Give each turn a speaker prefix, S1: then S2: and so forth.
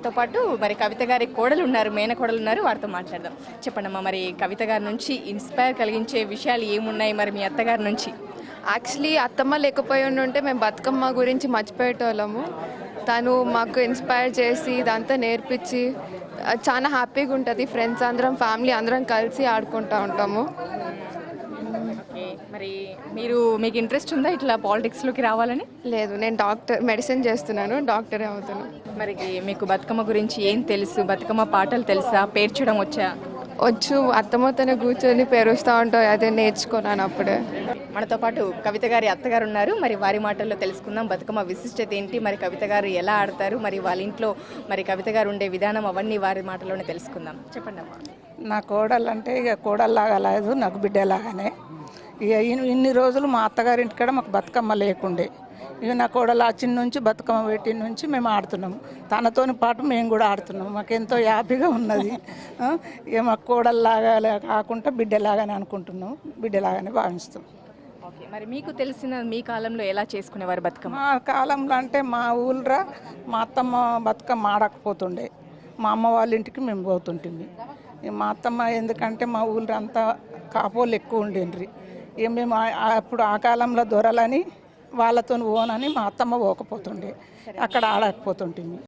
S1: మనతో పాటు మరి కవిత గారి కోడలు ఉన్నారు, మేనకోడలు ఉన్నారు, వారితో మాట్లాడదాం. చెప్పండమ్మా, మరి కవిత గారి నుంచి ఇన్స్పైర్ కలిగించే విషయాలు ఏమున్నాయి మరి మీ అత్తగారి నుంచి?
S2: యాక్చువల్లీ అత్తమ్మ లేకపోయి ఉంటే మేము బతుకమ్మ గురించి మర్చిపోయేటోళ్ళము. తను మాకు ఇన్స్పైర్ చేసి ఇదంతా నేర్పించి చాలా హ్యాపీగా ఉంటుంది. ఫ్రెండ్స్ అందరం, ఫ్యామిలీ అందరం కలిసి ఆడుకుంటూ ఉంటాము.
S1: మరి మీకు ఇంట్రెస్ట్ ఉందా ఇట్లా పాలిటిక్స్లోకి రావాలని?
S2: లేదు, నేను మెడిసిన్ చేస్తున్నాను, డాక్టరే అవుతున్నాను.
S1: మరి మీకు బతుకమ్మ గురించి ఏం తెలుసు? బతుకమ్మ పాటలు తెలుసా? పేర్చడం వచ్చా?
S2: వచ్చు, అత్తమ్మతోనే కూర్చొని పేరుస్తూ ఉంటాయి, అదే నేర్చుకున్నాను అప్పుడే.
S1: మనతో పాటు కవిత గారి అత్తగారు ఉన్నారు, మరి వారి మాటల్లో తెలుసుకుందాం బతుకమ్మ విశిష్టత ఏంటి, మరి కవిత గారు ఎలా ఆడతారు, మరి వాళ్ళ ఇంట్లో మరి కవిత గారు ఉండే విధానం అవన్నీ వారి మాటల్లోనే తెలుసుకుందాం. చెప్పండి అమ్మా.
S3: నా కోడలు అంటే ఇక కోడల్లాగా లేదు, నాకు బిడ్డలాగానే. ఇక ఇన్ని రోజులు మా అత్తగారింటికాడ మాకు బతుకమ్మ లేకుండే. ఇక నా కోడలు చిన్న నుంచి బతుకమ్మ పెట్టిన నుంచి మేము ఆడుతున్నాము, తనతోని పాటు మేము కూడా ఆడుతున్నాము. మాకు ఎంతో హ్యాపీగా ఉన్నది. ఇక మా కోడల్లాగా కాకుండా బిడ్డలాగానే అనుకుంటున్నాము, బిడ్డలాగానే భావిస్తాం.
S1: ఓకే, మరి మీకు తెలిసిన మీ కాలంలో ఎలా చేసుకునేవారు బతుకమ్మ?
S3: మా కాలంలో అంటే మా ఊళ్ళో మా అత్తమ్మ బతుకమ్మ ఆడకపోతుండే, మా అమ్మ వాళ్ళ ఇంటికి మేము పోతుంటుంది. మా అత్తమ్మ ఎందుకంటే మా ఊళ్ళో అంతా కాపోళ్ళు ఎక్కువ ఉండేండ్రి. ఇక మేము అప్పుడు ఆ కాలంలో దొరలని వాళ్ళతో పోనని మా అత్తమ్మ పోకపోతుండే, అక్కడ ఆడకపోతుంటుంది.